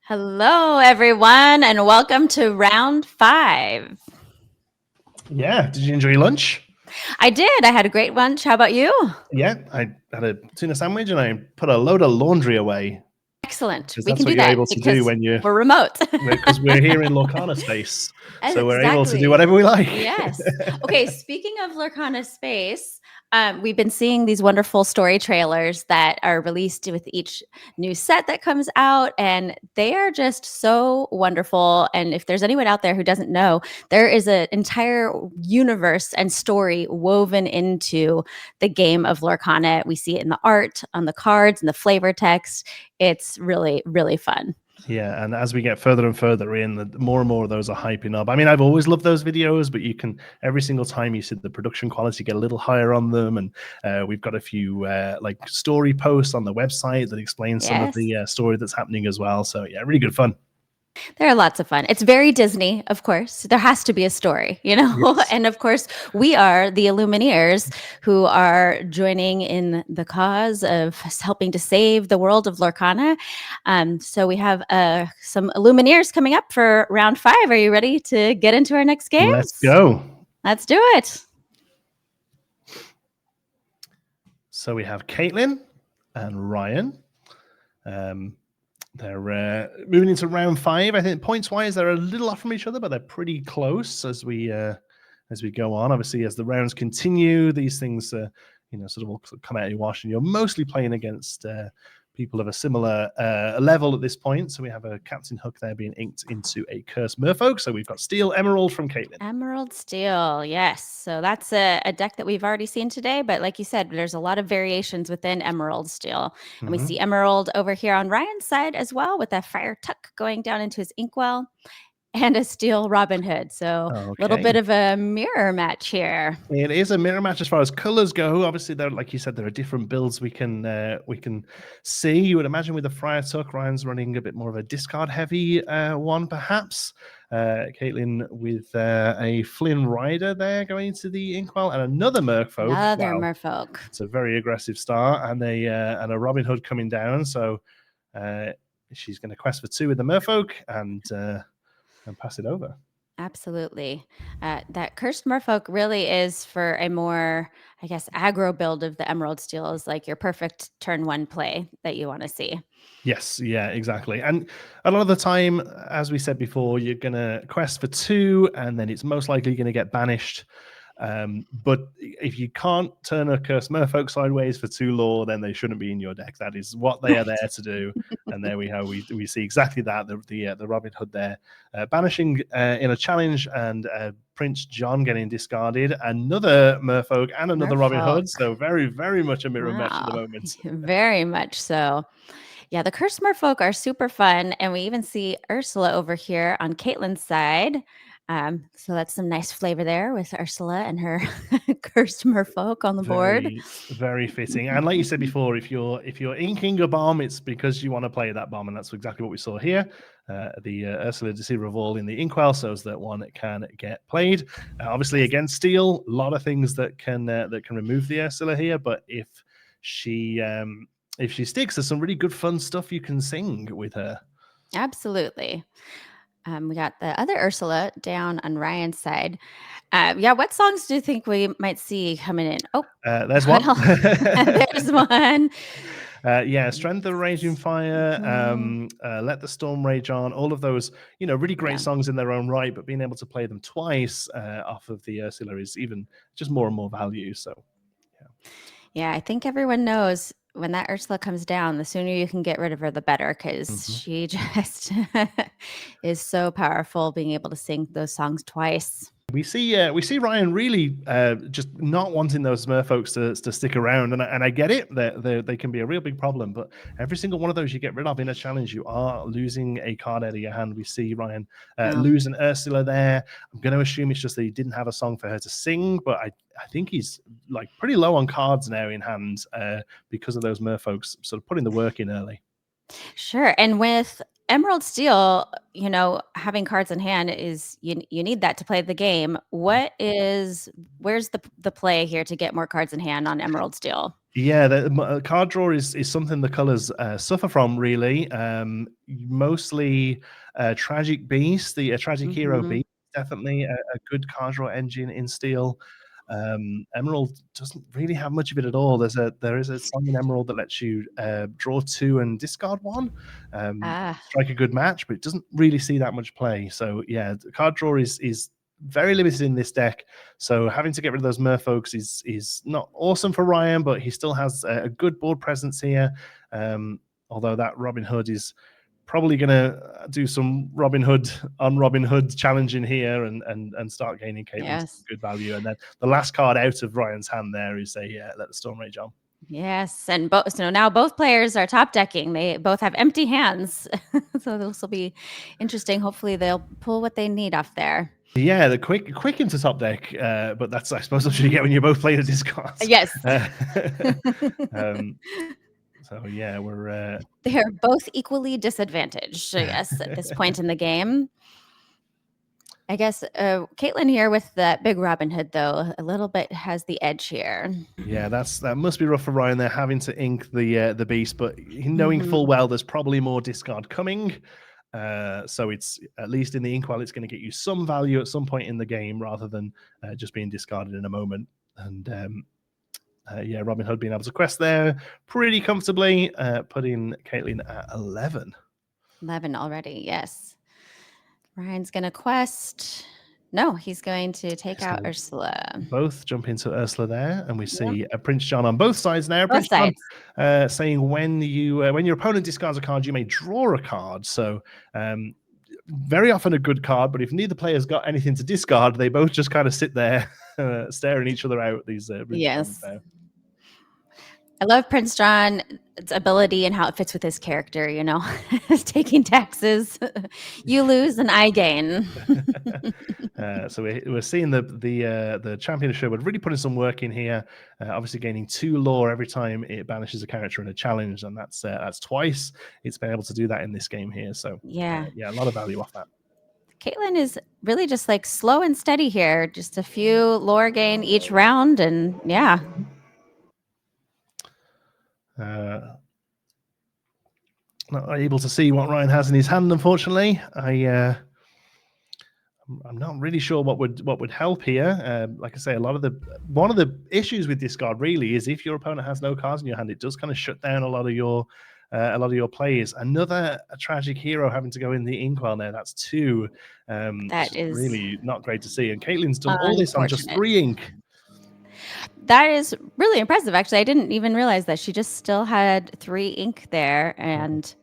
Hello, everyone, and welcome to round 5. Yeah, did you enjoy your lunch? I did. I had a great lunch. How about you? Yeah, I had a tuna sandwich and I put a load of laundry away Excellent. because We that's can what do you're that able to do because when you're we're remote. because we're here in Lorcana space, so we're able to do Exactly. whatever we like. Yes. Okay, speaking of Lorcana space, we've been seeing these wonderful story trailers that are released with each new set that comes out, and they are just so wonderful. And if there's anyone out there who doesn't know, there is an entire universe and story woven into the game of Lorcana. We see it in the art, on the cards, and the flavor text. It's really, really fun. Yeah, and as we get further and further in, the more and more of those are hyping up. I mean, I've always loved those videos, but you can every single time you see the production quality get a little higher on them, and we've got a few like story posts on the website that explain some of the story that's happening as well. So yeah, really good fun. They're lots of fun. It's very Disney, of course. There has to be a story, Yes. And of course, we are the Illumineers who are joining in the cause of helping to save the world of Lorcana. So we have some Illumineers coming up for round 5. Are you ready to get into our next games? Let's go. Let's do it. So we have Kaitlynn and Ryan. They're moving into round 5. I think points-wise, they're a little off from each other, but they're pretty close as we go on. Obviously, as the rounds continue, these things, sort of will come out of your wash, and you're mostly playing against people of a similar level at this point. So we have a Captain Hook there being inked into a Cursed Merfolk. So we've got Steel Emerald from Kaitlynn. Emerald Steel, yes. So that's a deck that we've already seen today. But like you said, there's a lot of variations within Emerald Steel. And we see Emerald over here on Ryan's side as well, with that Fire Tuck going down into his Inkwell. And a Steel Robin Hood. So a little bit of a mirror match here. It is a mirror match as far as colors go. Obviously, there, like you said, there are different builds we can see. You would imagine with the Friar Tuck, Ryan's running a bit more of a discard heavy one, perhaps. Kaitlynn with a Flynn Rider there going into the Inkwell, and another Merfolk. Another Merfolk. It's a very aggressive start, and a Robin Hood coming down. So she's going to quest for 2 with the Merfolk and pass it over. Absolutely. That Cursed Merfolk really is for a more, I guess, aggro build of the Emerald Steel is like your perfect turn 1 play that you want to see. Yes, yeah, exactly. And a lot of the time, as we said before, you're going to quest for 2, and then it's most likely going to get banished. But if you can't turn a Cursed Merfolk sideways for 2 lore, then they shouldn't be in your deck. That is what they are there to do. And there we see exactly that, the Robin Hood there. Banishing in a challenge, and Prince John getting discarded. Another Merfolk and another Robin Hood. So very, very much a mirror match at the moment. Very much so. Yeah, the Cursed Merfolk are super fun. And we even see Ursula over here on Kaitlynn's side. So that's some nice flavor there with Ursula and her Cursed Merfolk on the board. Very fitting. And like you said before, if you're inking a bomb, it's because you want to play that bomb, and that's exactly what we saw here. The Ursula Deceiver of All in the Inkwell, so that one can get played. Obviously, against Steel, a lot of things that can remove the Ursula here, but if she sticks, there's some really good fun stuff you can sing with her. Absolutely. We got the other Ursula down on Ryan's side. What songs do you think we might see coming in? Oh, there's one. There's one. Strength of Raging Fire, Let the Storm Rage On, all of those, really great songs in their own right, but being able to play them twice off of the Ursula is even just more and more value. So, yeah, I think everyone knows when that Ursula comes down, the sooner you can get rid of her, the better, because she just is so powerful, being able to sing those songs twice. We see Ryan really just not wanting those Merfolks to stick around, and I get it. They can be a real big problem, but every single one of those you get rid of in a challenge, you are losing a card out of your hand. We see Ryan losing Ursula there. I'm going to assume it's just that he didn't have a song for her to sing, but I think he's like pretty low on cards now in hand because of those Merfolks sort of putting the work in early. Sure, and with Emerald Steel, having cards in hand is you need that to play the game. Where's the play here to get more cards in hand on Emerald Steel? Yeah, the card draw is something the colors suffer from, really. Mostly Tragic Beast, the Tragic Hero Mhm. Beast, definitely a good card draw engine in Steel. Emerald doesn't really have much of it at all. There is a song in Emerald that lets you draw 2 and discard 1, Ah, strike a good match, but it doesn't really see that much play. So yeah, the card draw is very limited in this deck. So having to get rid of those merfolks is not awesome for Ryan, but he still has a good board presence here. Although that Robin Hood is probably going to do some Robin Hood on Robin Hood challenging here and start gaining Kaitlyn some yes. good value. And then the last card out of Ryan's hand there is let the Storm Rage on. Yes, and so now both players are top decking. They both have empty hands, so this will be interesting. Hopefully, they'll pull what they need off there. Yeah, the quick into top deck, but that's, I suppose, what you get when you're both playing a discard. Yes. So yeah, we're They're both equally disadvantaged, I guess, at this point in the game. I guess Kaitlyn here with that big Robin Hood, though, a little bit has the edge here. Yeah, that must be rough for Ryan. They're having to ink the beast, but knowing full well there's probably more discard coming. So it's at least in the inkwell, it's going to get you some value at some point in the game rather than just being discarded in a moment. And yeah, Robin Hood being able to quest there pretty comfortably, putting Kaitlyn at 11. 11 already, yes. Ryan's going to quest. No, he's going to take out Ursula. Both jump into Ursula there, and we see Prince John on both sides now. Both Prince sides. John saying when your opponent discards a card, you may draw a card. So very often a good card, but if neither player's got anything to discard, they both just kind of sit there staring each other out. These yes. there. I love Prince John's ability and how it fits with his character, taking taxes. You lose and I gain. So we're seeing the champion of Sherwood really putting some work in here, obviously gaining 2 lore every time it banishes a character in a challenge, and that's twice it's been able to do that in this game here. So yeah, a lot of value off that. Kaitlyn is really just like slow and steady here, just a few lore gain each round, and yeah. Not able to see what Ryan has in his hand, unfortunately. I'm not really sure what would help here. Like I say, one of the issues with discard really is if your opponent has no cards in your hand, it does kind of shut down a lot of your plays. Another tragic hero having to go in the inkwell there. That's 2. That is really not great to see. And Kaitlyn's done all this on just 3 ink. That is really impressive. Actually, I didn't even realize that she just still had 3 ink there, and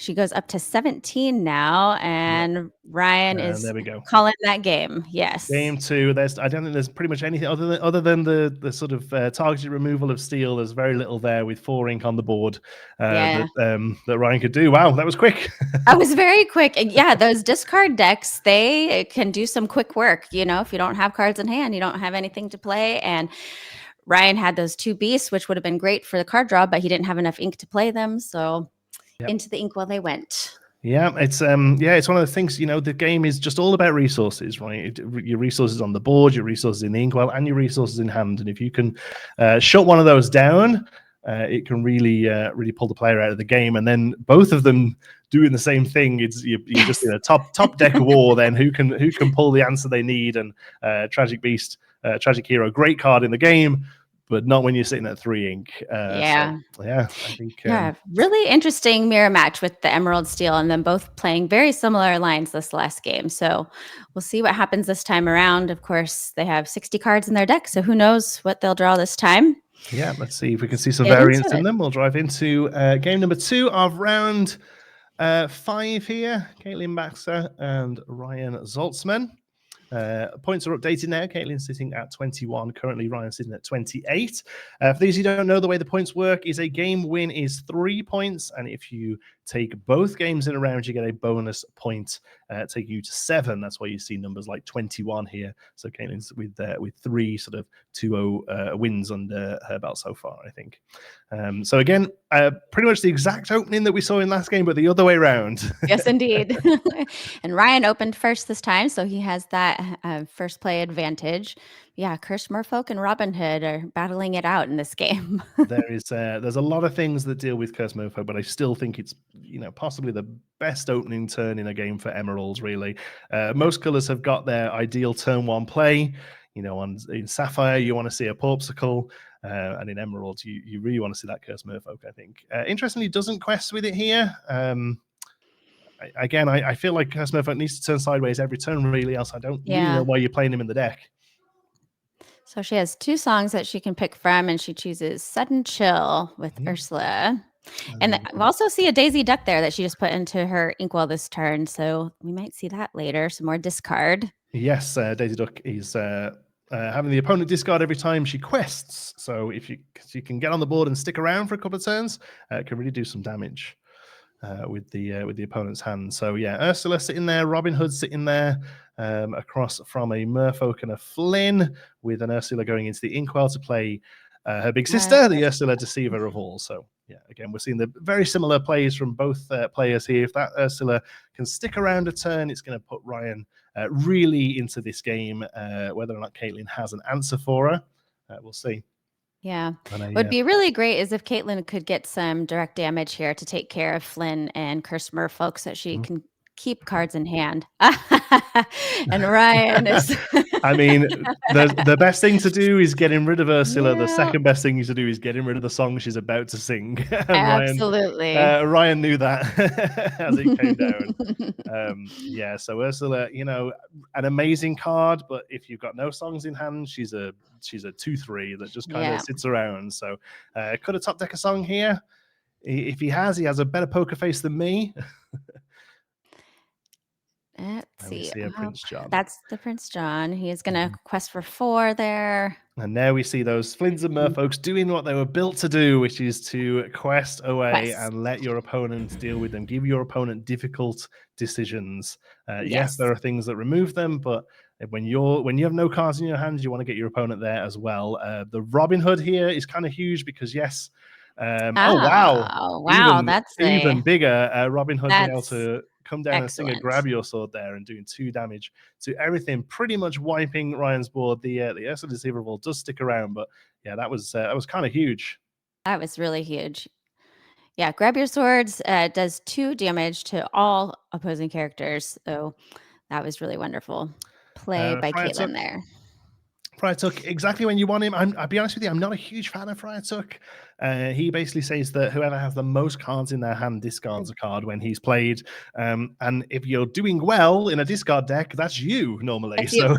she goes up to 17 now, and Ryan is there we go. calling that game. Yes. Game 2. I don't think there's pretty much anything other than the sort of targeted removal of steel. There's very little there with 4 ink on the board that Ryan could do. Wow, that was quick. That was very quick. And yeah, those discard decks, they can do some quick work. If you don't have cards in hand, you don't have anything to play. And Ryan had those 2 beasts, which would have been great for the card draw, but he didn't have enough ink to play them. So into the inkwell they went. Yeah, it's one of the things, the game is just all about resources, right? Your resources on the board, your resources in the inkwell, and your resources in hand. And if you can shut one of those down, it can really pull the player out of the game. And then both of them doing the same thing, you're just in a top deck war. Then who can pull the answer they need? And Tragic Beast, Tragic Hero, great card in the game, but not when you're sitting at 3 ink. I think really interesting mirror match with the Emerald Steel and them both playing very similar lines this last game. So we'll see what happens this time around. Of course, they have 60 cards in their deck, so who knows what they'll draw this time. Yeah, let's see if we can see some variance in them. We'll drive into game number 2 of round 5 here. Kaitlynn Baksa and Ryan Saltzman. Points are updated now. Kaitlyn's sitting at 21. Currently, Ryan's sitting at 28. For those who don't know, the way the points work is a game win is 3 points, and if you take both games in a round, you get a bonus point, taking you to 7. That's why you see numbers like 21 here. So Kaitlyn's with 3 sort of 2-0 wins under her belt so far, I think. So again, pretty much the exact opening that we saw in last game, but the other way around. Yes, indeed. And Ryan opened first this time, so he has that first play advantage. Yeah, Cursed Merfolk and Robin Hood are battling it out in this game. There's a lot of things that deal with Cursed Merfolk, but I still think it's possibly the best opening turn in a game for Emeralds. Really, most colors have got their ideal turn 1 play. In Sapphire you want to see a Porpsicle, and in Emeralds you really want to see that Cursed Merfolk. I think interestingly doesn't quest with it here. I feel like Cursed Merfolk needs to turn sideways every turn, really, else I don't really know why you're playing him in the deck. So she has 2 songs that she can pick from, and she chooses Sudden Chill with Ursula. And we also see a Daisy Duck there that she just put into her inkwell this turn, so we might see that later, some more discard. Yes, Daisy Duck is having the opponent discard every time she quests, so if you can get on the board and stick around for a couple of turns, it can really do some damage with the opponent's hand. So yeah, Ursula sitting there, Robin Hood sitting there, across from a Merfolk and a Flynn, with an Ursula going into the inkwell to play her big sister, the Ursula Deceiver of all. So yeah, again, we're seeing the very similar plays from both players here. If that Ursula can stick around a turn, it's going to put Ryan really into this game. Whether or not Kaitlynn has an answer for her, we'll see. Yeah. What would be really great is if Kaitlynn could get some direct damage here to take care of Flynn and Cursed Merfolk so she can keep cards in hand. And Ryan is... I mean, the best thing to do is getting rid of Ursula. The second best thing to do is getting rid of the song she's about to sing. Absolutely. Ryan knew that as it came down. Yeah, so Ursula, an amazing card, but if you've got no songs in hand, she's a 2/3 that just kind of sits around. So could have top deck a song here. If he has a better poker face than me. Let's see. Prince John. That's the Prince John. He is going to quest for 4 there. And now we see those Flynn's and Merfolks doing what they were built to do, which is to quest away and let your opponent deal with them. Give your opponent difficult decisions. Yes, there are things that remove them, but when you have no cards in your hands, you want to get your opponent there as well. The Robin Hood here is kind of huge because wow, that's even bigger. Robin Hood being able to come down and sing a Grab Your Sword there and doing 2 damage to everything, pretty much wiping Ryan's board. The Ursula Deceiver does stick around, but yeah, that was kind of huge. That was really huge. Yeah, Grab Your Swords does 2 damage to all opposing characters, so that was really wonderful play by Kaitlynn there. Friar Tuck, exactly when you want him. I'll be honest with you, I'm not a huge fan of Friar Tuck. He basically says that whoever has the most cards in their hand discards a card when he's played. And if you're doing well in a discard deck, that's you normally. So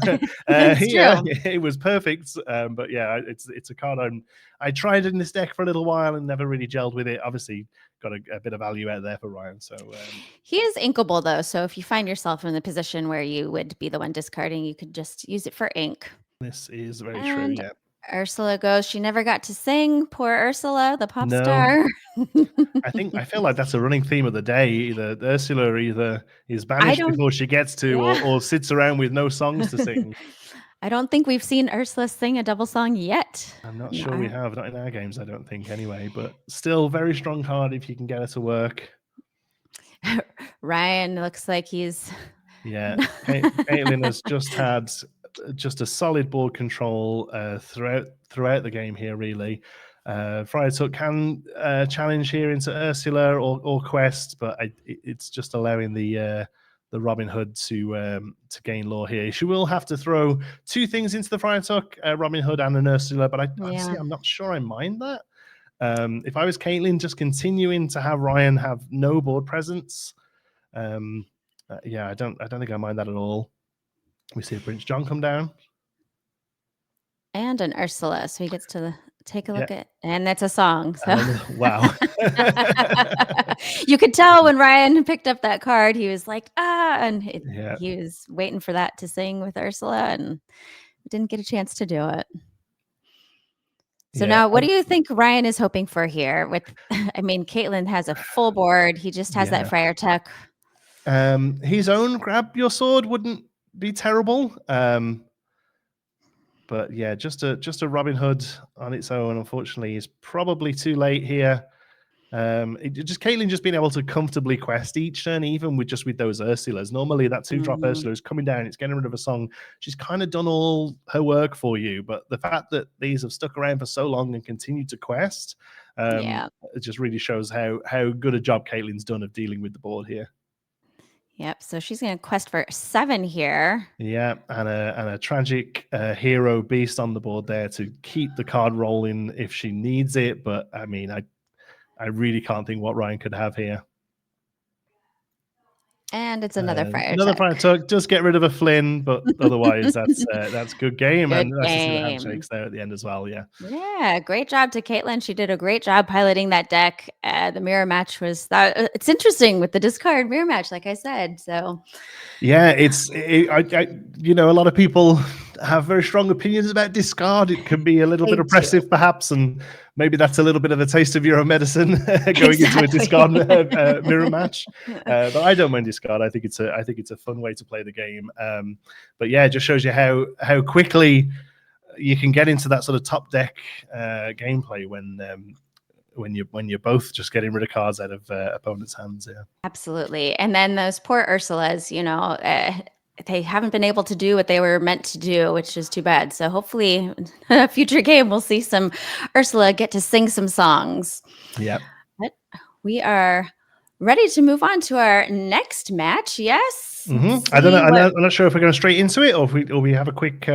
here it was perfect. But yeah, it's a card I tried in this deck for a little while and never really gelled with it. Obviously, got a bit of value out there for Ryan. So he is inkable though. So if you find yourself in the position where you would be the one discarding, you could just use it for ink. This is very true, yeah. Ursula goes, she never got to sing. Poor Ursula, the pop star. I feel like that's a running theme of the day. Either Ursula is banished before she gets to, or sits around with no songs to sing. I don't think we've seen Ursula sing a double song yet. I'm not sure we have. Not in our games, I don't think, anyway. But still, very strong card if you can get her to work. Ryan looks like he's... Yeah, Kaitlynn has just had a solid board control throughout the game here, really. Friar Tuck can challenge here into Ursula or quest, but it's just allowing the Robin Hood to gain lore here. She will have to throw 2 things into the Friar Tuck, Robin Hood and an Ursula, but honestly, I'm not sure I mind that. If I was Kaitlynn, just continuing to have Ryan have no board presence, yeah, I don't think I mind that at all. We see Prince John come down. And an Ursula, so he gets to take a look at, and it's a song. So wow. You could tell when Ryan picked up that card, he was like, and he was waiting for that to sing with Ursula and didn't get a chance to do it. So Yeah. now what do you think Ryan is hoping for here with I mean, Kaitlynn has a full board. He just has that Yeah. Friar Tuck. His own grab your sword wouldn't be terrible. But yeah, just a Robin Hood on its own, unfortunately, is probably too late here. Kaitlynn just being able to comfortably quest each turn, even with those Ursulas. Normally, that 2-drop Ursula is coming down, it's getting rid of a song. She's kind of done all her work for you, but the fact that these have stuck around for so long and continue to quest, Yeah. it just really shows how good a job Caitlynn's done of dealing with the board here. Yep. So she's going to quest for 7 here. Yeah, and a tragic hero beast on the board there to keep the card rolling if she needs it. But I mean, I really can't think what Ryan could have here. And it's another Friar Another Tuck. Friar Tuck. Just get rid of a Flynn, but otherwise that's good game. Good And nice to see the game. handshakes there at the end as well. Yeah. Yeah, great job to Kaitlynn. She did a great job piloting that deck. The mirror match was that. It's interesting with the discard mirror match, like I said. So yeah, a lot of people have very strong opinions about discard. It can be a little bit oppressive, perhaps, and maybe that's a little bit of a taste of your own medicine going into a discard mirror match. But I don't mind discard. I think it's a fun way to play the game. But yeah, it just shows you how quickly you can get into that sort of top deck gameplay when you're both just getting rid of cards out of opponents' hands. Yeah, absolutely. And then those poor Ursulas, they haven't been able to do what they were meant to do, which is too bad. So hopefully, a future game we'll see some Ursula get to sing some songs. Yeah. But we are ready to move on to our next match. Yes. Mm-hmm. I don't know. I'm not sure if we're going straight into it, or if we have a quick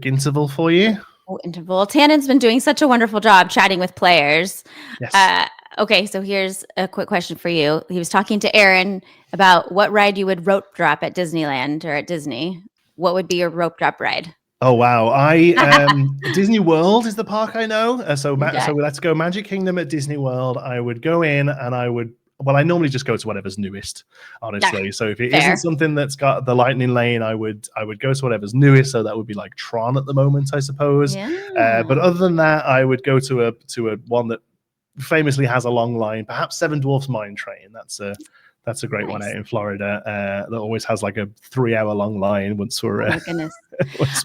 interval for you. Interval. Tannon's been doing such a wonderful job chatting with players. Yes. Okay, so here's a quick question for you. He was talking to Aaron about what ride you would rope drop at Disneyland or at Disney. What would be your rope drop ride? Oh wow! Disney World is the park I know. So let's go Magic Kingdom at Disney World. I would go in and I normally just go to whatever's newest, honestly. Yeah, so if it isn't something that's got the lightning lane, I would go to whatever's newest. So that would be like Tron at the moment, I suppose. Yeah. But other than that, I would go to a one that famously has a long line, perhaps Seven Dwarfs Mine Train. That's a great one out in Florida. That always has like a 3-hour long line. Once we're, oh my goodness,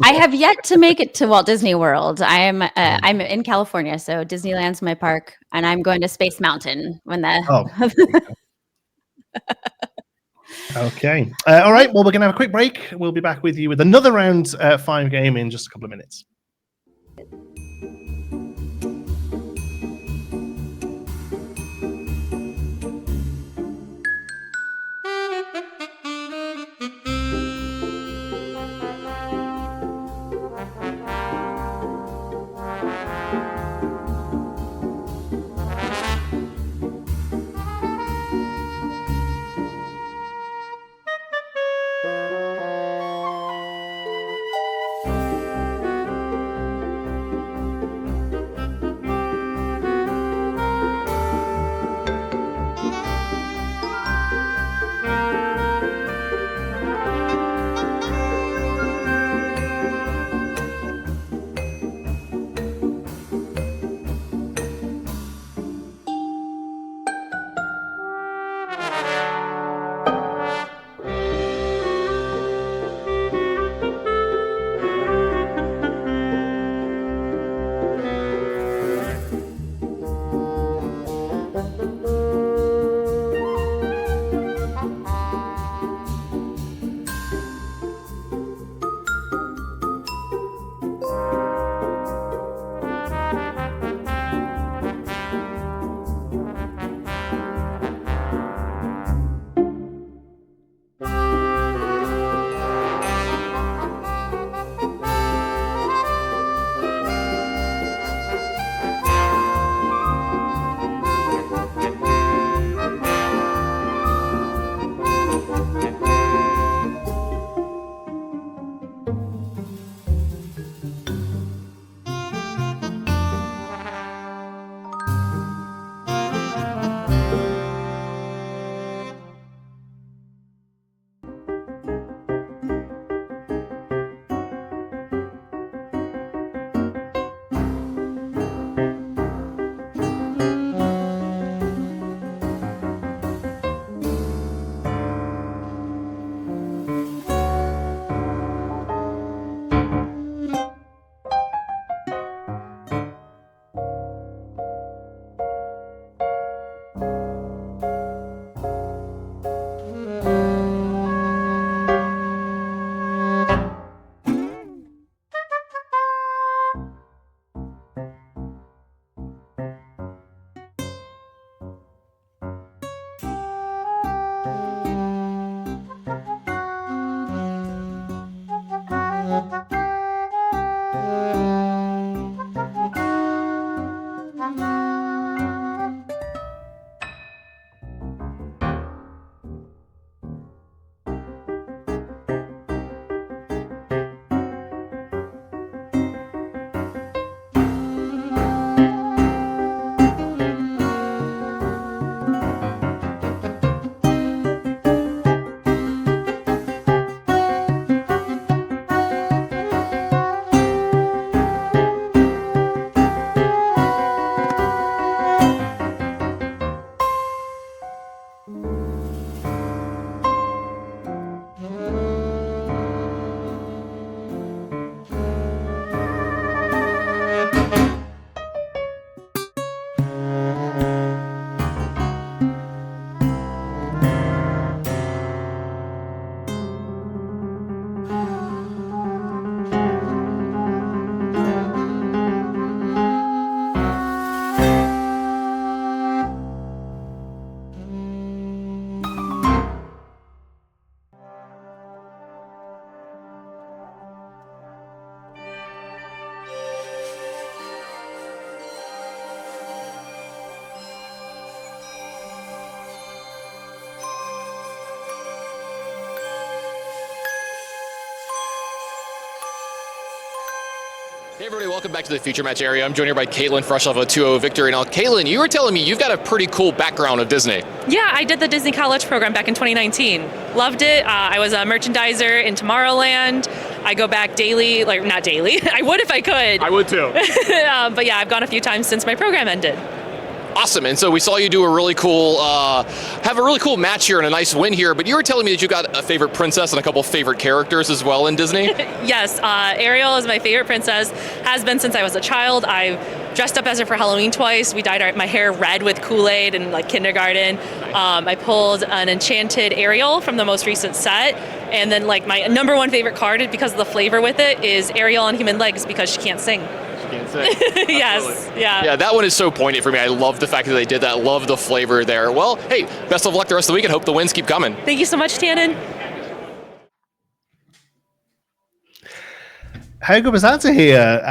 I have yet to make it to Walt Disney World. I'm in California, so Disneyland's my park, and I'm going to Space Mountain when Okay. All right. Well, we're gonna have a quick break. We'll be back with you with another round 5 game in just a couple of minutes. Hey everybody, welcome back to the feature match area. I'm joined here by Kaitlynn, fresh off a 2-0 victory. Now, Kaitlynn, you were telling me you've got a pretty cool background of Disney. Yeah, I did the Disney College program back in 2019. Loved it. I was a merchandiser in Tomorrowland. I go back daily, like not daily. I would if I could. I would too. But yeah, I've gone a few times since my program ended. Awesome, and so we saw you do a really cool, have a really cool match here and a nice win here, but you were telling me that you got a favorite princess and a couple favorite characters as well in Disney? Yes, Ariel is my favorite princess, has been since I was a child. I've dressed up as her for Halloween twice. We dyed my hair red with Kool-Aid in like kindergarten. I pulled an enchanted Ariel from the most recent set, and then like my number one favorite card, because of the flavor with it, is Ariel on human legs because she can't sing. Yes, yeah. Yeah, that one is so poignant for me. I love the fact that they did that. Love the flavor there. Well, hey, best of luck the rest of the week and hope the wins keep coming. Thank you so much, Tannon. How good was that to hear?